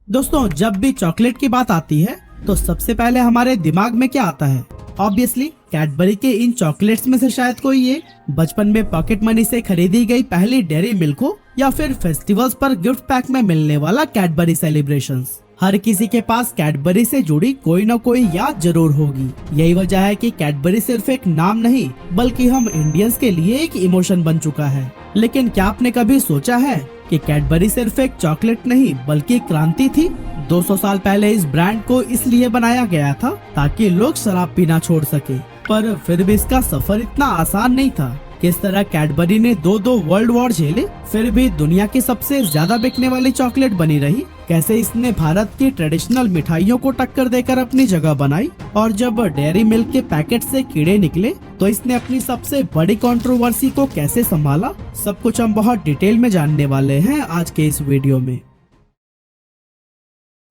दोस्तों, जब भी चॉकलेट की बात आती है तो सबसे पहले हमारे दिमाग में क्या आता है? ऑब्वियसली कैडबरी के इन चॉकलेट्स में से शायद कोई ये बचपन में पॉकेट मनी से खरीदी गई पहली डेयरी मिल्क हो, या फिर फेस्टिवल्स पर गिफ्ट पैक में मिलने वाला कैडबरी सेलिब्रेशंस। हर किसी के पास कैडबरी से जुड़ी कोई न कोई याद जरूर होगी। यही वजह है कि कैडबरी सिर्फ एक नाम नहीं बल्कि हम इंडियंस के लिए एक इमोशन बन चुका है। लेकिन क्या आपने कभी सोचा है कि कैडबरी सिर्फ एक चॉकलेट नहीं बल्कि क्रांति थी? 200 साल पहले इस ब्रांड को इसलिए बनाया गया था ताकि लोग शराब पीना छोड़ सके, पर फिर भी इसका सफर इतना आसान नहीं था। किस तरह कैडबरी ने दो वर्ल्ड वॉर झेले फिर भी दुनिया की सबसे ज्यादा बिकने वाली चॉकलेट बनी रही। कैसे इसने भारत की ट्रेडिशनल मिठाइयों को टक्कर देकर अपनी जगह बनाई, और जब डेयरी मिल्क के पैकेट से कीड़े निकले तो इसने अपनी सबसे बड़ी कंट्रोवर्सी को कैसे संभाला, सब कुछ हम बहुत डिटेल में जानने वाले हैं आज के इस वीडियो में।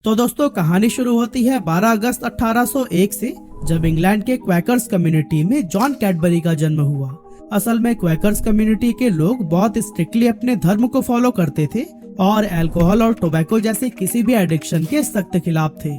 तो दोस्तों, कहानी शुरू होती है 12 अगस्त 1801 से, जब इंग्लैंड के क्वैकर्स कम्युनिटी में जॉन कैडबरी का जन्म हुआ। असल में क्वैकर्स कम्युनिटी के लोग बहुत स्ट्रिक्टली अपने धर्म को फॉलो करते थे और अल्कोहल और टोबैको जैसे किसी भी एडिक्शन के सख्त खिलाफ थे।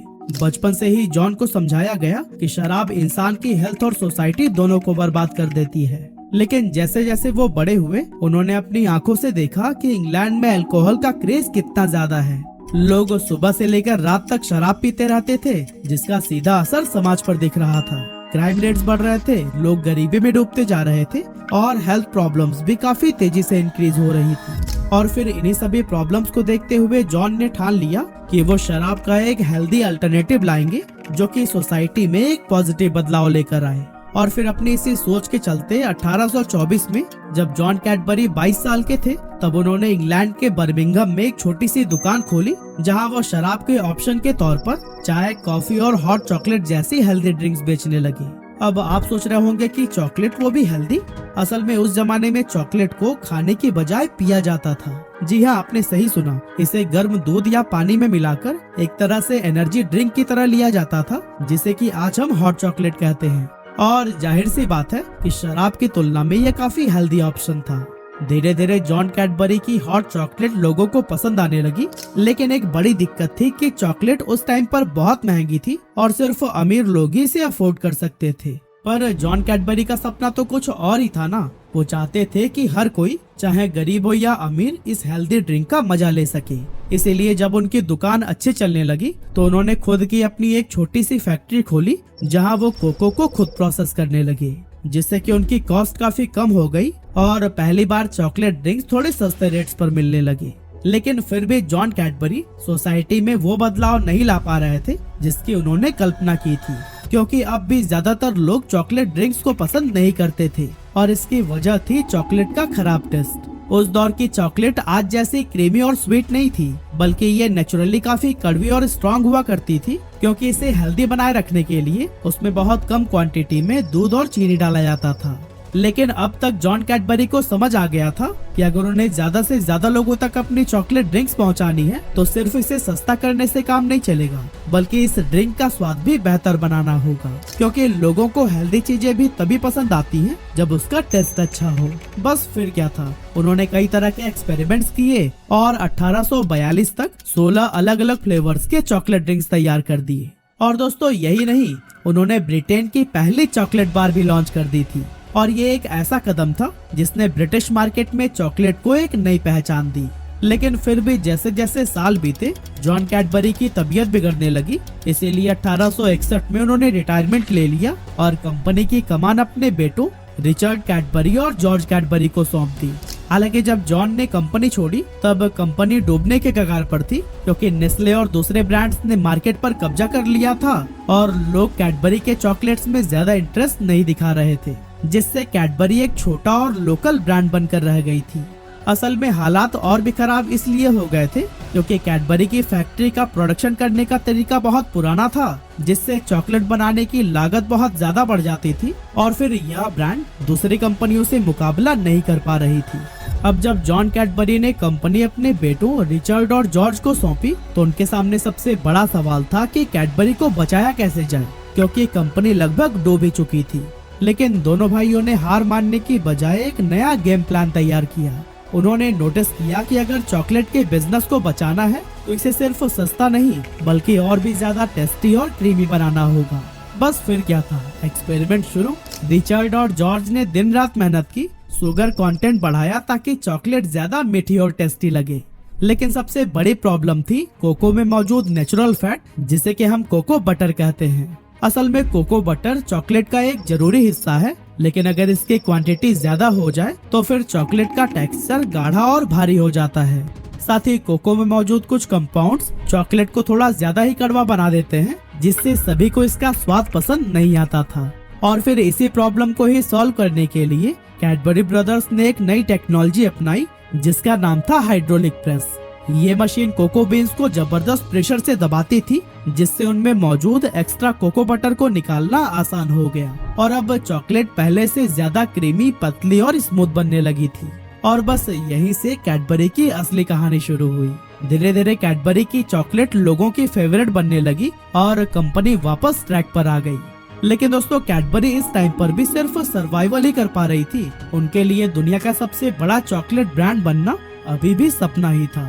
बचपन से ही जॉन को समझाया गया कि शराब इंसान की हेल्थ और सोसाइटी दोनों को बर्बाद कर देती है। लेकिन जैसे जैसे वो बड़े हुए, उन्होंने अपनी आंखों से देखा कि इंग्लैंड में अल्कोहल का क्रेज कितना ज्यादा है। लोग सुबह से लेकर रात तक शराब पीते रहते थे, जिसका सीधा असर समाज पर दिख रहा था। क्राइम रेट्स बढ़ रहे थे, लोग गरीबी में डूबते जा रहे थे और हेल्थ प्रॉब्लम्स भी काफी तेजी से इंक्रीज हो रही थी। और फिर इन्हीं सभी प्रॉब्लम्स को देखते हुए जॉन ने ठान लिया कि वो शराब का एक हेल्दी अल्टरनेटिव लाएंगे जो कि सोसाइटी में एक पॉजिटिव बदलाव लेकर आए। और फिर अपनी इसी सोच के चलते 1824 में जब जॉन कैडबरी 22 साल के थे, तब उन्होंने इंग्लैंड के बर्मिंघम में एक छोटी सी दुकान खोली, जहां वो शराब के ऑप्शन के तौर पर चाय, कॉफी और हॉट चॉकलेट जैसी हेल्दी ड्रिंक्स बेचने लगी। अब आप सोच रहे होंगे कि चॉकलेट वो भी हेल्दी? असल में उस जमाने में चॉकलेट को खाने की बजाय पिया जाता था। जी हाँ, आपने सही सुना। इसे गर्म दूध या पानी में मिलाकर एक तरह से एनर्जी ड्रिंक की तरह लिया जाता था, जिसे कि आज हम हॉट चॉकलेट कहते हैं। और जाहिर सी बात है कि शराब की तुलना में यह काफी हेल्दी ऑप्शन था। धीरे धीरे जॉन कैडबरी की हॉट चॉकलेट लोगों को पसंद आने लगी, लेकिन एक बड़ी दिक्कत थी कि चॉकलेट उस टाइम पर बहुत महंगी थी और सिर्फ अमीर लोग ही इसे अफोर्ड कर सकते थे। पर जॉन कैडबरी का सपना तो कुछ और ही था ना। वो चाहते थे कि हर कोई, चाहे गरीब हो या अमीर, इस हेल्दी ड्रिंक का मजा ले सके। इसीलिए जब उनकी दुकान अच्छे चलने लगी तो उन्होंने खुद की अपनी एक छोटी सी फैक्ट्री खोली, जहां वो कोको को खुद प्रोसेस करने लगे, जिससे कि उनकी कॉस्ट काफी कम हो गई और पहली बार चॉकलेट ड्रिंक्स थोड़े सस्ते रेट्स पर मिलने लगे। लेकिन फिर भी जॉन कैडबरी सोसाइटी में वो बदलाव नहीं ला पा रहे थे जिसकी उन्होंने कल्पना की थी, क्योंकि अब भी ज्यादातर लोग चॉकलेट ड्रिंक्स को पसंद नहीं करते थे और इसकी वजह थी चॉकलेट का खराब टेस्ट। उस दौर की चॉकलेट आज जैसी क्रीमी और स्वीट नहीं थी, बल्कि ये नेचुरली काफी कड़वी और स्ट्रॉन्ग हुआ करती थी, क्योंकि इसे हेल्दी बनाए रखने के लिए उसमें बहुत कम क्वांटिटी में दूध और चीनी डाला जाता था। लेकिन अब तक जॉन कैडबरी को समझ आ गया था कि अगर उन्हें ज्यादा से ज्यादा लोगों तक अपनी चॉकलेट ड्रिंक्स पहुंचानी है तो सिर्फ इसे सस्ता करने से काम नहीं चलेगा, बल्कि इस ड्रिंक का स्वाद भी बेहतर बनाना होगा, क्योंकि लोगों को हेल्दी चीजें भी तभी पसंद आती हैं जब उसका टेस्ट अच्छा हो। बस फिर क्या था, उन्होंने कई तरह के एक्सपेरिमेंट्स किए और 1842 तक 16 अलग अलग फ्लेवर्स के चॉकलेट ड्रिंक्स तैयार कर दिए। और दोस्तों, यही नहीं, उन्होंने ब्रिटेन की पहली चॉकलेट बार भी लॉन्च कर दी थी, और ये एक ऐसा कदम था जिसने ब्रिटिश मार्केट में चॉकलेट को एक नई पहचान दी। लेकिन फिर भी जैसे जैसे साल बीते, जॉन कैडबरी की तबीयत बिगड़ने लगी। इसीलिए 1861 में उन्होंने रिटायरमेंट ले लिया और कंपनी की कमान अपने बेटों रिचर्ड कैडबरी और जॉर्ज कैडबरी को सौंप दी। हालांकि जब जॉन ने कंपनी छोड़ी तब कंपनी डूबने के कगार पर थी, क्योंकि नेस्ले और दूसरे ब्रांड्स ने मार्केट पर कब्जा कर लिया था और लोग कैडबरी के चॉकलेट्स में ज्यादा इंटरेस्ट नहीं दिखा रहे थे, जिससे कैडबरी एक छोटा और लोकल ब्रांड बनकर रह गई थी। असल में हालात और भी खराब इसलिए हो गए थे क्योंकि कैडबरी की फैक्ट्री का प्रोडक्शन करने का तरीका बहुत पुराना था, जिससे चॉकलेट बनाने की लागत बहुत ज्यादा बढ़ जाती थी और फिर यह ब्रांड दूसरी कंपनियों से मुकाबला नहीं कर पा रही थी। अब जब जॉन कैडबरी ने कंपनी अपने बेटों रिचर्ड और जॉर्ज को सौंपी तो उनके सामने सबसे बड़ा सवाल था कि कैडबरी को बचाया कैसे जाए, क्योंकि कंपनी लगभग डूब ही चुकी थी। लेकिन दोनों भाइयों ने हार मानने की बजाय एक नया गेम प्लान तैयार किया। उन्होंने नोटिस किया कि अगर चॉकलेट के बिजनेस को बचाना है तो इसे सिर्फ सस्ता नहीं बल्कि और भी ज्यादा टेस्टी और क्रीमी बनाना होगा। बस फिर क्या था, एक्सपेरिमेंट शुरू। रिचर्ड और जॉर्ज ने दिन रात मेहनत की, शुगर कंटेंट बढ़ाया ताकि चॉकलेट ज्यादा मीठी और टेस्टी लगे। लेकिन सबसे बड़ी प्रॉब्लम थी कोको में मौजूद नेचुरल फैट, जिसे कि हम कोको बटर कहते हैं। असल में कोको बटर चॉकलेट का एक जरूरी हिस्सा है, लेकिन अगर इसकी क्वांटिटी ज्यादा हो जाए तो फिर चॉकलेट का टेक्सचर गाढ़ा और भारी हो जाता है। साथ ही कोको में मौजूद कुछ कंपाउंड्स चॉकलेट को थोड़ा ज्यादा ही कड़वा बना देते हैं, जिससे सभी को इसका स्वाद पसंद नहीं आता था। और फिर इसी प्रॉब्लम को ही सॉल्व करने के लिए कैडबरी ब्रदर्स ने एक नई टेक्नोलॉजी अपनाई, जिसका नाम था हाइड्रोलिक प्रेस। ये मशीन कोको बीन्स को जबरदस्त प्रेशर से दबाती थी, जिससे उनमें मौजूद एक्स्ट्रा कोको बटर को निकालना आसान हो गया और अब चॉकलेट पहले से ज्यादा क्रीमी, पतली और स्मूथ बनने लगी थी। और बस यहीं से कैडबरी की असली कहानी शुरू हुई। धीरे धीरे कैडबरी की चॉकलेट लोगों की फेवरेट बनने लगी और कंपनी वापस ट्रैक पर आ गई। लेकिन दोस्तों, कैडबरी इस टाइम पर भी सिर्फ सर्वाइवल ही कर पा रही थी। उनके लिए दुनिया का सबसे बड़ा चॉकलेट ब्रांड बनना अभी भी सपना ही था।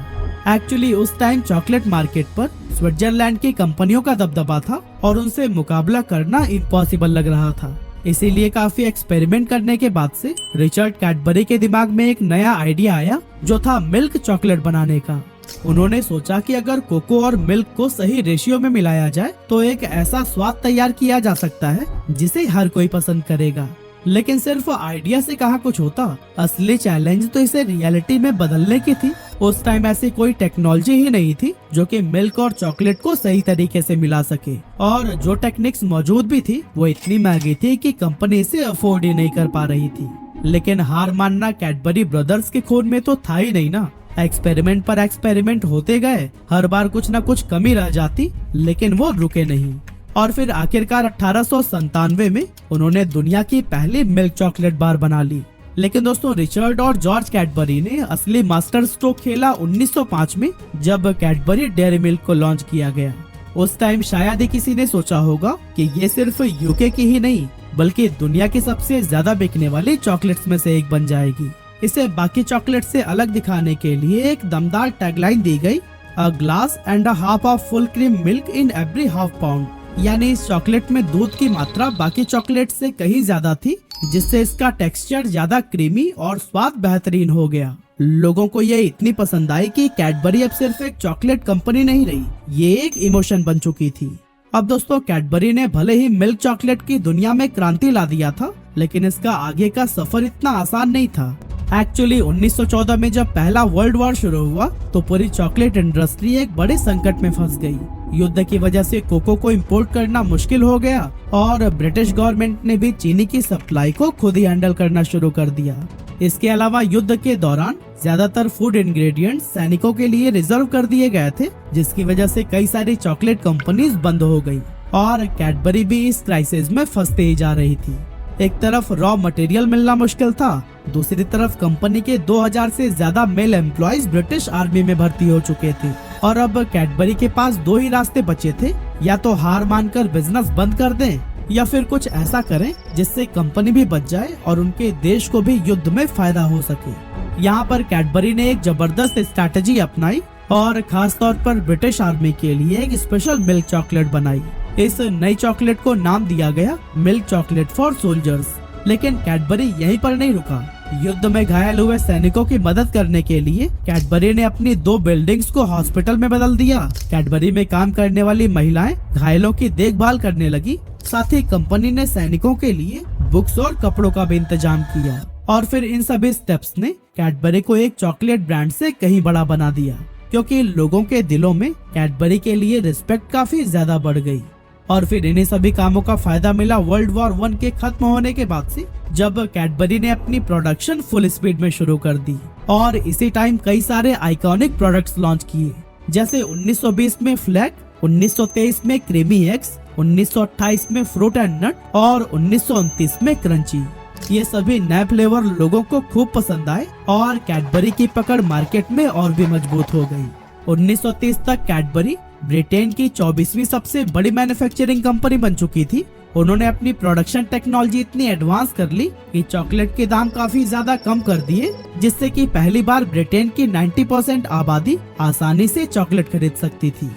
एक्चुअली उस टाइम चॉकलेट मार्केट पर स्विट्जरलैंड की कंपनियों का दबदबा था और उनसे मुकाबला करना इम्पॉसिबल लग रहा था। इसीलिए काफी एक्सपेरिमेंट करने के बाद से रिचर्ड कैडबरी के दिमाग में एक नया आइडिया आया, जो था मिल्क चॉकलेट बनाने का। उन्होंने सोचा कि अगर कोको और मिल्क को सही रेशियो में मिलाया जाए तो एक ऐसा स्वाद तैयार किया जा सकता है जिसे हर कोई पसंद करेगा। लेकिन सिर्फ आइडिया से कहाँ कुछ होता, असली चैलेंज तो इसे रियलिटी में बदलने की थी। उस टाइम ऐसी कोई टेक्नोलॉजी ही नहीं थी जो कि मिल्क और चॉकलेट को सही तरीके से मिला सके, और जो टेक्निक्स मौजूद भी थी वो इतनी महंगी थी कि कंपनी इसे अफोर्ड ही नहीं कर पा रही थी। लेकिन हार मानना कैडबरी ब्रदर्स के खून में तो था ही नहीं ना। एक्सपेरिमेंट पर एक्सपेरिमेंट होते गए, हर बार कुछ न कुछ कमी रह जाती, लेकिन वो रुके नहीं। और फिर आखिरकार 1897 में उन्होंने दुनिया की पहली मिल्क चॉकलेट बार बना ली। लेकिन दोस्तों, रिचर्ड और जॉर्ज कैडबरी ने असली मास्टर स्ट्रोक खेला 1905 में, जब कैडबरी डेयरी मिल्क को लॉन्च किया गया। उस टाइम शायद ही किसी ने सोचा होगा कि ये सिर्फ यूके की ही नहीं बल्कि दुनिया की सबसे ज्यादा बिकने वाली चॉकलेट्स में से एक बन जाएगी। इसे बाकी चॉकलेट से अलग दिखाने के लिए एक दमदार टैगलाइन दी गई, a glass and a half of full cream milk in every half pound. यानी इस चॉकलेट में दूध की मात्रा बाकी चॉकलेट से कहीं ज्यादा थी, जिससे इसका टेक्सचर ज्यादा क्रीमी और स्वाद बेहतरीन हो गया। लोगों को ये इतनी पसंद आई कि कैडबरी अब सिर्फ एक चॉकलेट कंपनी नहीं रही, ये एक इमोशन बन चुकी थी। अब दोस्तों, कैडबरी ने भले ही मिल्क चॉकलेट की दुनिया में क्रांति ला दिया था, लेकिन इसका आगे का सफर इतना आसान नहीं था। एक्चुअली 1914 में जब पहला वर्ल्ड वॉर शुरू हुआ तो पूरी चॉकलेट इंडस्ट्री एक बड़े संकट में फंस गई। युद्ध की वजह से कोको को इंपोर्ट करना मुश्किल हो गया और ब्रिटिश गवर्नमेंट ने भी चीनी की सप्लाई को खुद ही हैंडल करना शुरू कर दिया। इसके अलावा युद्ध के दौरान ज्यादातर फूड इंग्रेडिएंट्स सैनिकों के लिए रिजर्व कर दिए गए थे, जिसकी वजह से कई सारी चॉकलेट कंपनीज बंद हो गई और कैडबरी भी इस क्राइसिस में फंसते ही जा रही थी। एक तरफ रॉ मटेरियल मिलना मुश्किल था, दूसरी तरफ कंपनी के 2000 से ज्यादा मेल एम्प्लॉइज ब्रिटिश आर्मी में भर्ती हो चुके थे और अब कैडबरी के पास दो ही रास्ते बचे थे, या तो हार मानकर बिजनेस बंद कर दें या फिर कुछ ऐसा करें जिससे कंपनी भी बच जाए और उनके देश को भी युद्ध में फायदा हो सके। यहाँ पर कैडबरी ने एक जबरदस्त स्ट्रैटेजी अपनाई और खास तौर पर ब्रिटिश आर्मी के लिए एक स्पेशल मिल्क चॉकलेट बनाई। इस नई चॉकलेट को नाम दिया गया मिल्क चॉकलेट फॉर सोल्जर्स। लेकिन कैडबरी यहीं पर नहीं रुका। युद्ध में घायल हुए सैनिकों की मदद करने के लिए कैडबरी ने अपनी 2 बिल्डिंग्स को हॉस्पिटल में बदल दिया। कैडबरी में काम करने वाली महिलाएं घायलों की देखभाल करने लगी। साथ ही कंपनी ने सैनिकों के लिए बुक्स और कपड़ों का भी इंतजाम किया। और फिर इन सभी स्टेप्स ने कैडबरी को एक चॉकलेट ब्रांड से कहीं बड़ा बना दिया, क्योंकि लोगों के दिलों में कैडबरी के लिए रिस्पेक्ट काफी ज्यादा बढ़ गई। और फिर इन्हीं सभी कामों का फायदा मिला वर्ल्ड वॉर 1 के खत्म होने के बाद से, जब कैडबरी ने अपनी प्रोडक्शन फुल स्पीड में शुरू कर दी और इसी टाइम कई सारे आइकॉनिक प्रोडक्ट्स लॉन्च किए, जैसे 1920 में फ्लैग, 1923 में क्रीमी एग्स, 1928 में फ्रूट एंड नट और 1929 में क्रंची। ये सभी नए फ्लेवर लोगों को खूब पसंद आए और कैडबरी की पकड़ मार्केट में और भी मजबूत हो गई। 1930 तक कैडबरी ब्रिटेन की 24वीं सबसे बड़ी मैन्युफैक्चरिंग कंपनी बन चुकी थी। उन्होंने अपनी प्रोडक्शन टेक्नोलॉजी इतनी एडवांस कर ली कि चॉकलेट के दाम काफी ज्यादा कम कर दिए, जिससे कि पहली बार ब्रिटेन की 90% आबादी आसानी से चॉकलेट खरीद सकती थी।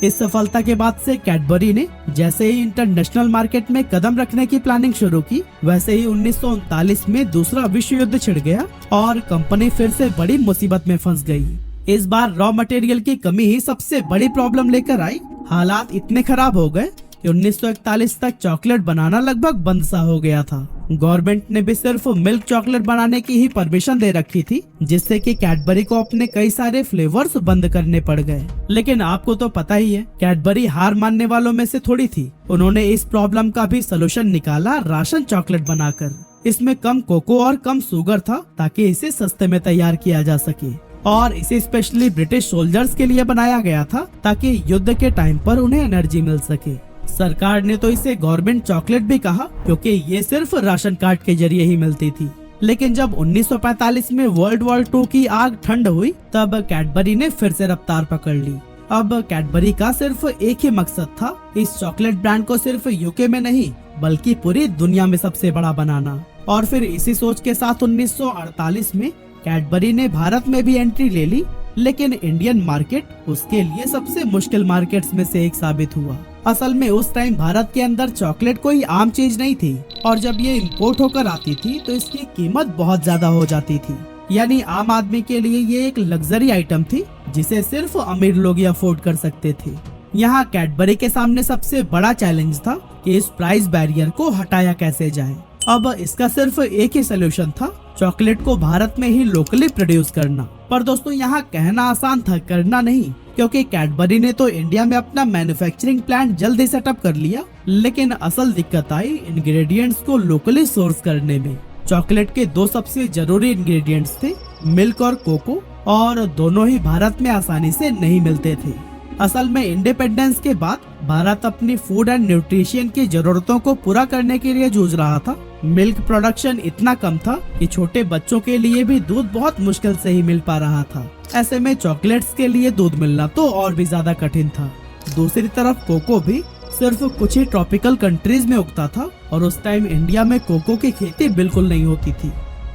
इस सफलता के बाद से कैडबरी ने जैसे ही इंटरनेशनल मार्केट में कदम रखने की प्लानिंग शुरू की, वैसे ही 1939 में दूसरा विश्व युद्ध छिड़ गया और कंपनी फिर से बड़ी मुसीबत में फंस गई। इस बार रॉ मटेरियल की कमी ही सबसे बड़ी प्रॉब्लम लेकर आई। हालात इतने खराब हो गए कि 1941 तक चॉकलेट बनाना लगभग बंद सा हो गया था। गवर्नमेंट ने भी सिर्फ मिल्क चॉकलेट बनाने की ही परमिशन दे रखी थी, जिससे कि कैडबरी को अपने कई सारे फ्लेवर्स बंद करने पड़ गए। लेकिन आपको तो पता ही है, कैडबरी हार मानने वालों में से थोड़ी थी। उन्होंने इस प्रॉब्लम का भी सोल्यूशन निकाला राशन चॉकलेट बनाकर। इसमें कम कोको और कम शुगर था ताकि इसे सस्ते में तैयार किया जा सके, और इसे स्पेशली ब्रिटिश सोल्जर्स के लिए बनाया गया था ताकि युद्ध के टाइम पर उन्हें एनर्जी मिल सके। सरकार ने तो इसे गवर्नमेंट चॉकलेट भी कहा, क्योंकि ये सिर्फ राशन कार्ड के जरिए ही मिलती थी। लेकिन जब 1945 में वर्ल्ड वॉर 2 की आग ठंड हुई, तब कैडबरी ने फिर से रफ्तार पकड़ ली। अब कैडबरी का सिर्फ एक ही मकसद था, इस चॉकलेट ब्रांड को सिर्फ यूके में नहीं बल्कि पूरी दुनिया में सबसे बड़ा बनाना। और फिर इसी सोच के साथ 1948 में कैडबरी ने भारत में भी एंट्री ले ली। लेकिन इंडियन मार्केट उसके लिए सबसे मुश्किल मार्केट्स में से एक साबित हुआ। असल में उस टाइम भारत के अंदर चॉकलेट कोई आम चीज नहीं थी, और जब ये इम्पोर्ट होकर आती थी तो इसकी कीमत बहुत ज्यादा हो जाती थी। यानी आम आदमी के लिए ये एक लग्जरी आइटम थी जिसे सिर्फ अमीर लोग ही अफोर्ड कर सकते थे। यहाँ कैडबरी के सामने सबसे बड़ा चैलेंज था कि इस प्राइस बैरियर को हटाया कैसे जाए। अब इसका सिर्फ एक ही सोल्यूशन था, चॉकलेट को भारत में ही लोकली प्रोड्यूस करना। पर दोस्तों यहाँ कहना आसान था, करना नहीं, क्योंकि कैडबरी ने तो इंडिया में अपना मैन्युफैक्चरिंग प्लांट जल्दी सेटअप कर लिया। लेकिन असल दिक्कत आई इंग्रेडिएंट्स को लोकली सोर्स करने में। चॉकलेट के दो सबसे जरूरी इंग्रेडिएंट्स थे, मिल्क और कोको, और दोनों ही भारत में आसानी से नहीं मिलते थे। असल में इंडिपेंडेंस के बाद भारत अपनी फूड एंड न्यूट्रिशन की जरूरतों को पूरा करने के लिए जूझ रहा था। मिल्क प्रोडक्शन इतना कम था कि छोटे बच्चों के लिए भी दूध बहुत मुश्किल से ही मिल पा रहा था। ऐसे में चॉकलेट्स के लिए दूध मिलना तो और भी ज्यादा कठिन था। दूसरी तरफ कोको भी सिर्फ कुछ ही ट्रॉपिकल कंट्रीज में उगता था, और उस टाइम इंडिया में कोको की खेती बिल्कुल नहीं होती थी।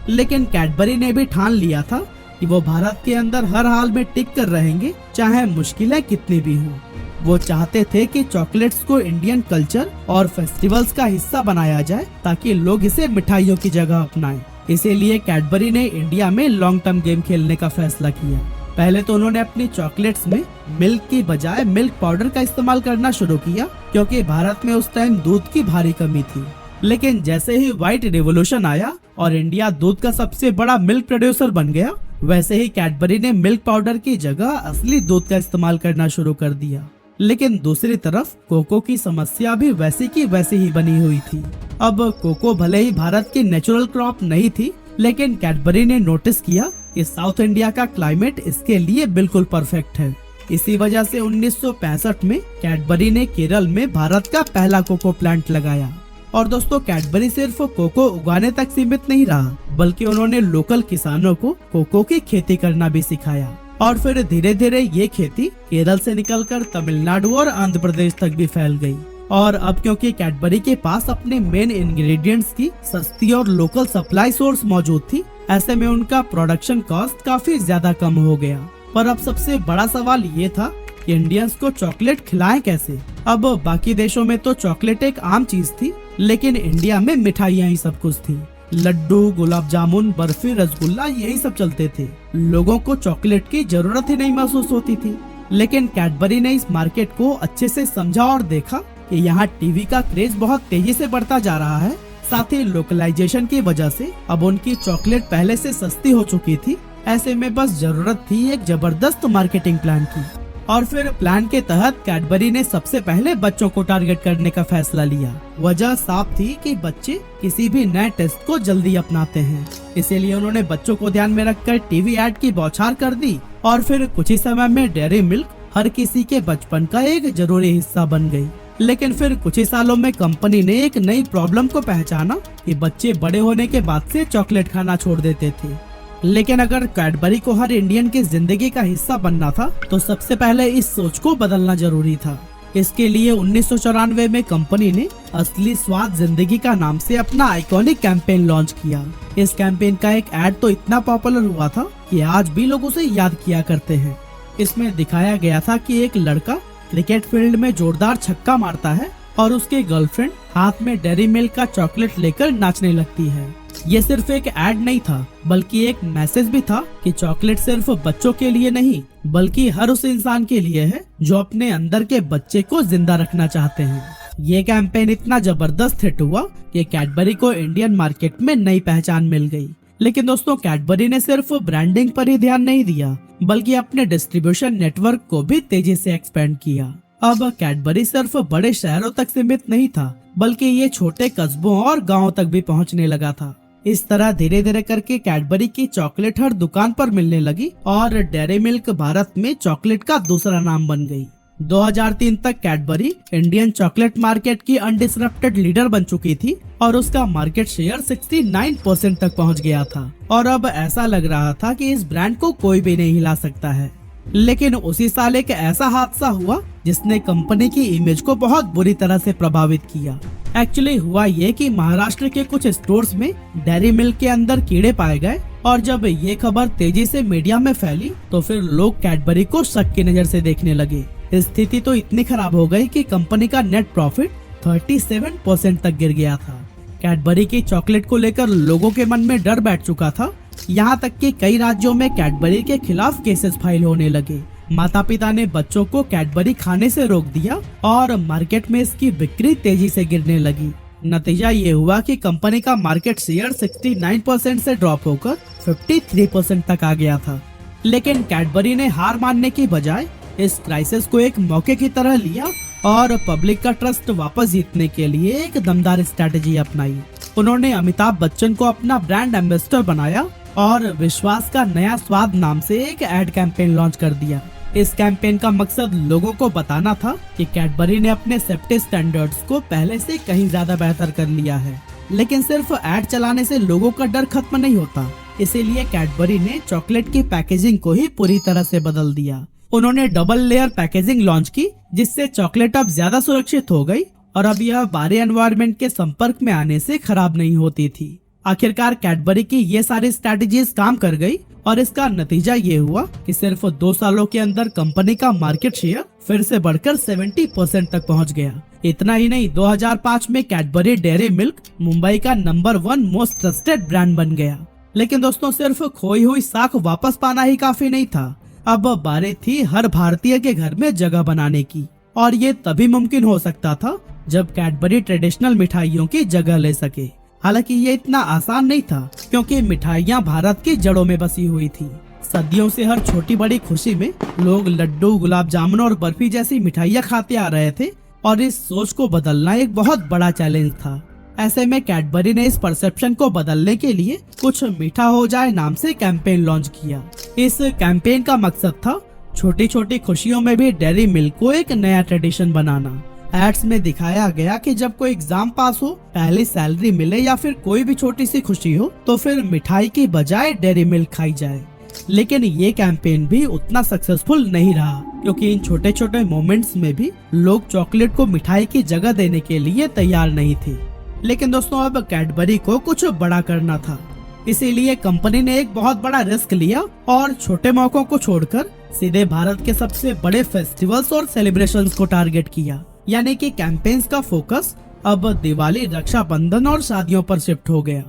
लेकिन कैडबरी ने भी ठान लिया था कि वो भारत के अंदर हर हाल में टिक कर रहेंगे, चाहे मुश्किलें कितनी भी हों। वो चाहते थे कि चॉकलेट्स को इंडियन कल्चर और फेस्टिवल्स का हिस्सा बनाया जाए ताकि लोग इसे मिठाइयों की जगह अपनाएं। इसीलिए कैडबरी ने इंडिया में लॉन्ग टर्म गेम खेलने का फैसला किया। पहले तो उन्होंने अपनी चॉकलेट्स में मिल्क की बजाय मिल्क पाउडर का इस्तेमाल करना शुरू किया, क्योंकि भारत में उस टाइम दूध की भारी कमी थी। लेकिन जैसे ही व्हाइट रिवॉल्यूशन आया और इंडिया दूध का सबसे बड़ा मिल्क प्रोड्यूसर बन गया, वैसे ही कैडबरी ने मिल्क पाउडर की जगह असली दूध का इस्तेमाल करना शुरू कर दिया। लेकिन दूसरी तरफ कोको की समस्या भी वैसी की वैसी ही बनी हुई थी। अब कोको भले ही भारत की नेचुरल क्रॉप नहीं थी, लेकिन कैडबरी ने नोटिस किया कि साउथ इंडिया का क्लाइमेट इसके लिए बिल्कुल परफेक्ट है। इसी वजह से 1965 में कैडबरी ने केरल में भारत का पहला कोको प्लांट लगाया। और दोस्तों, कैडबरी सिर्फ कोको उगाने तक सीमित नहीं रहा, बल्कि उन्होंने लोकल किसानों को कोको की खेती करना भी सिखाया। और फिर धीरे धीरे ये खेती केरल से निकलकर तमिलनाडु और आंध्र प्रदेश तक भी फैल गई। और अब क्योंकि कैडबरी के पास अपने मेन इंग्रेडिएंट्स की सस्ती और लोकल सप्लाई सोर्स मौजूद थी, ऐसे में उनका प्रोडक्शन कॉस्ट काफी ज्यादा कम हो गया। पर अब सबसे बड़ा सवाल ये था कि इंडियंस को चॉकलेट खिलाएं कैसे। अब बाकी देशों में तो चॉकलेट एक आम चीज थी, लेकिन इंडिया में मिठाइयाँ ही सब कुछ थी। लड्डू, गुलाब जामुन, बर्फी, रसगुल्ला, यही सब चलते थे। लोगों को चॉकलेट की जरूरत ही नहीं महसूस होती थी। लेकिन कैडबरी ने इस मार्केट को अच्छे से समझा और देखा कि यहाँ टीवी का क्रेज बहुत तेजी से बढ़ता जा रहा है। साथ ही लोकलाइजेशन की वजह से अब उनकी चॉकलेट पहले से सस्ती हो चुकी थी। ऐसे में बस जरूरत थी एक जबरदस्त मार्केटिंग प्लान की। और फिर प्लान के तहत कैडबरी ने सबसे पहले बच्चों को टारगेट करने का फैसला लिया। वजह साफ थी कि बच्चे किसी भी नए टेस्ट को जल्दी अपनाते हैं, इसीलिए उन्होंने बच्चों को ध्यान में रखकर टीवी ऐड की बौछार कर दी। और फिर कुछ ही समय में डेयरी मिल्क हर किसी के बचपन का एक जरूरी हिस्सा बन गई। लेकिन फिर कुछ ही सालों में कंपनी ने एक नई प्रॉब्लम को पहचाना कि बच्चे बड़े होने के बाद से चॉकलेट खाना छोड़ देते थे। लेकिन अगर कैडबरी को हर इंडियन की जिंदगी का हिस्सा बनना था, तो सबसे पहले इस सोच को बदलना जरूरी था। इसके लिए 1994 में कंपनी ने असली स्वाद जिंदगी का नाम से अपना आइकॉनिक कैंपेन लॉन्च किया। इस कैंपेन का एक एड तो इतना पॉपुलर हुआ था कि आज भी लोग उसे याद किया करते हैं। इसमें दिखाया गया था कि एक लड़का क्रिकेट फील्ड में जोरदार छक्का मारता है और उसके गर्लफ्रेंड हाथ में डेयरी मिल्क का चॉकलेट लेकर नाचने लगती है। ये सिर्फ एक एड नहीं था, बल्कि एक मैसेज भी था कि चॉकलेट सिर्फ बच्चों के लिए नहीं, बल्कि हर उस इंसान के लिए है जो अपने अंदर के बच्चे को जिंदा रखना चाहते हैं। ये कैंपेन इतना जबरदस्त हिट हुआ कि कैडबरी को इंडियन मार्केट में नई पहचान मिल गई। लेकिन दोस्तों, कैडबरी ने सिर्फ ब्रांडिंग पर ही ध्यान नहीं दिया, बल्कि अपने डिस्ट्रीब्यूशन नेटवर्क को भी तेजी से एक्सपेंड किया। अब कैडबरी सिर्फ बड़े शहरों तक सीमित नहीं था, बल्कि ये छोटे कस्बों और गांवों तक भी पहुंचने लगा था। इस तरह धीरे धीरे करके कैडबरी की चॉकलेट हर दुकान पर मिलने लगी और डेयरी मिल्क भारत में चॉकलेट का दूसरा नाम बन गई। 2003 तक कैडबरी इंडियन चॉकलेट मार्केट की अनडिसरप्टेड लीडर बन चुकी थी और उसका मार्केट शेयर 69% तक पहुंच गया था और अब ऐसा लग रहा था कि इस ब्रांड को कोई भी नहीं हिला सकता है। लेकिन उसी साल एक ऐसा हादसा हुआ जिसने कंपनी की इमेज को बहुत बुरी तरह से प्रभावित किया। एक्चुअली हुआ ये कि महाराष्ट्र के कुछ स्टोर्स में डेयरी मिल्क के अंदर कीड़े पाए गए और जब ये खबर तेजी से मीडिया में फैली तो फिर लोग कैडबरी को शक की नजर से देखने लगे। स्थिति तो इतनी खराब हो गई कि कंपनी का नेट प्रॉफिट 37% तक गिर गया था। कैडबरी की चॉकलेट को लेकर लोगों के मन में डर बैठ चुका था, यहाँ तक कि कई राज्यों में कैडबरी के खिलाफ केसेस फाइल होने लगे। माता पिता ने बच्चों को कैडबरी खाने से रोक दिया और मार्केट में इसकी बिक्री तेजी से गिरने लगी। नतीजा ये हुआ कि कंपनी का मार्केट शेयर 69% से ड्रॉप होकर 53% तक आ गया था। लेकिन कैडबरी ने हार मानने की बजाय इस क्राइसिस को एक मौके की तरह लिया और पब्लिक का ट्रस्ट वापस जीतने के लिए एक दमदार स्ट्रैटेजी अपनाई। उन्होंने अमिताभ बच्चन को अपना ब्रांड एम्बेसडर बनाया और विश्वास का नया स्वाद नाम से एक एड कैंपेन लॉन्च कर दिया। इस कैंपेन का मकसद लोगों को बताना था कि कैडबरी ने अपने सेफ्टी स्टैंडर्ड्स को पहले से कहीं ज्यादा बेहतर कर लिया है। लेकिन सिर्फ एड चलाने से लोगों का डर खत्म नहीं होता, इसीलिए कैडबरी ने चॉकलेट की पैकेजिंग को ही पूरी तरह से बदल दिया। उन्होंने डबल लेयर पैकेजिंग लॉन्च की, जिससे चॉकलेट अब ज्यादा सुरक्षित हो गई और अब यह बाहरी एनवायरनमेंट के संपर्क में आने से खराब नहीं होती थी। आखिरकार कैडबरी की ये सारी स्ट्रैटेजीज काम कर गई और इसका नतीजा ये हुआ कि सिर्फ 2 सालों के अंदर कंपनी का मार्केट शेयर फिर से बढ़कर 70% तक पहुंच गया। इतना ही नहीं, 2005 में कैडबरी डेयरी मिल्क मुंबई का नंबर 1 मोस्ट ट्रस्टेड ब्रांड बन गया। लेकिन दोस्तों, सिर्फ खोई हुई साख वापस पाना ही काफी नहीं था। अब बारी थी हर भारतीय के घर में जगह बनाने की, और ये तभी मुमकिन हो सकता था जब कैडबरी ट्रेडिशनल मिठाइयों की जगह ले सके। हालांकि ये इतना आसान नहीं था, क्योंकि मिठाइयाँ भारत की जड़ों में बसी हुई थी। सदियों से हर छोटी बड़ी खुशी में लोग लड्डू, गुलाब जामुन और बर्फी जैसी मिठाइयाँ खाते आ रहे थे और इस सोच को बदलना एक बहुत बड़ा चैलेंज था। ऐसे में कैडबरी ने इस परसेप्शन को बदलने के लिए कुछ मीठा हो जाए नाम से कैंपेन लॉन्च किया। इस कैंपेन का मकसद था छोटी छोटी खुशियों में भी डेयरी मिल्क को एक नया ट्रेडिशन बनाना। एड्स में दिखाया गया कि जब कोई एग्जाम पास हो, पहली सैलरी मिले या फिर कोई भी छोटी सी खुशी हो तो फिर मिठाई की बजाय डेयरी मिल्क खाई जाए। लेकिन ये कैंपेन भी उतना सक्सेसफुल नहीं रहा, क्योंकि इन छोटे छोटे मोमेंट्स में भी लोग चॉकलेट को मिठाई की जगह देने के लिए तैयार नहीं थे। लेकिन दोस्तों, अब कैडबरी को कुछ बड़ा करना था, इसीलिए कंपनी ने एक बहुत बड़ा रिस्क लिया और छोटे मौकों को छोड़कर सीधे भारत के सबसे बड़े फेस्टिवल्स और सेलिब्रेशंस को टारगेट किया। यानी कि कैंपेन्स का फोकस अब दिवाली, रक्षाबंधन और शादियों पर शिफ्ट हो गया।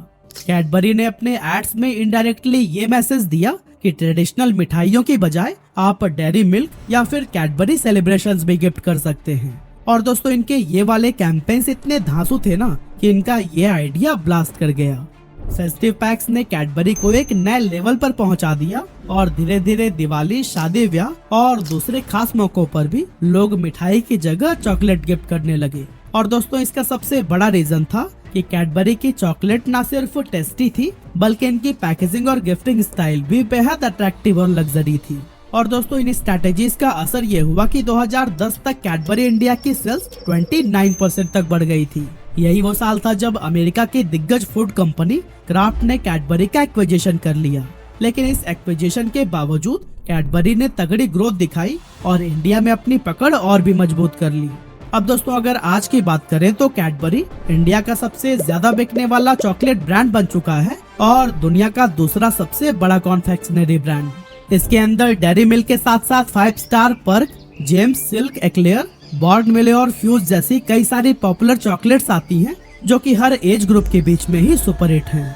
कैडबरी ने अपने एड्स में इनडायरेक्टली ये मैसेज दिया कि ट्रेडिशनल मिठाइयों की बजाय आप डेयरी मिल्क या फिर कैडबरी सेलिब्रेशंस भी गिफ्ट कर सकते हैं। और दोस्तों, इनके ये वाले कैंपेन्स इतने धांसू थे ना कि इनका ये आइडिया ब्लास्ट कर गया। फेस्टिव पैक्स ने कैडबरी को एक नए लेवल पर पहुंचा दिया और धीरे धीरे दिवाली, शादी ब्याह और दूसरे खास मौकों पर भी लोग मिठाई की जगह चॉकलेट गिफ्ट करने लगे। और दोस्तों, इसका सबसे बड़ा रीजन था कि कैडबरी की चॉकलेट न सिर्फ टेस्टी थी, बल्कि इनकी पैकेजिंग और गिफ्टिंग स्टाइल भी बेहद अट्रैक्टिव और लग्जरी थी। और दोस्तों, इन स्ट्रैटेजीज का असर ये हुआ कि 2010 तक कैडबरी इंडिया की सेल्स 29% तक बढ़ गई थी। यही वो साल था जब अमेरिका की दिग्गज फूड कंपनी क्राफ्ट ने कैडबरी का एक्विजिशन कर लिया। लेकिन इस एक्विजिशन के बावजूद कैडबरी ने तगड़ी ग्रोथ दिखाई और इंडिया में अपनी पकड़ और भी मजबूत कर ली। अब दोस्तों अगर आज की बात करें तो कैडबरी इंडिया का सबसे ज्यादा बिकने वाला चॉकलेट ब्रांड बन चुका है और दुनिया का दूसरा सबसे बड़ा कॉन्फेक्शनरी ब्रांड। इसके अंदर डेयरी मिल्क के साथ साथ 5 Star Perk, Gems, Silk, Eclair, बॉर्न मिले और फ्यूज जैसी कई सारी पॉपुलर चॉकलेट्स आती हैं जो कि हर एज ग्रुप के बीच में ही सुपर हिट हैं।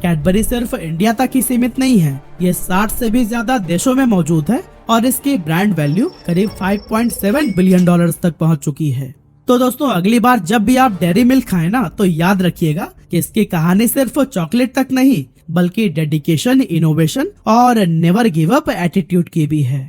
कैडबरी सिर्फ इंडिया तक ही सीमित नहीं है, ये 60 से भी ज्यादा देशों में मौजूद है और इसकी ब्रांड वैल्यू करीब $5.7 बिलियन तक पहुंच चुकी है। तो दोस्तों अगली बार जब भी आप डेयरी मिल्क खाएं ना तो याद रखिएगा कि इसकी कहानी सिर्फ चॉकलेट तक नहीं बल्कि डेडिकेशन, इनोवेशन और नेवर गिव अप एटीट्यूड की भी है।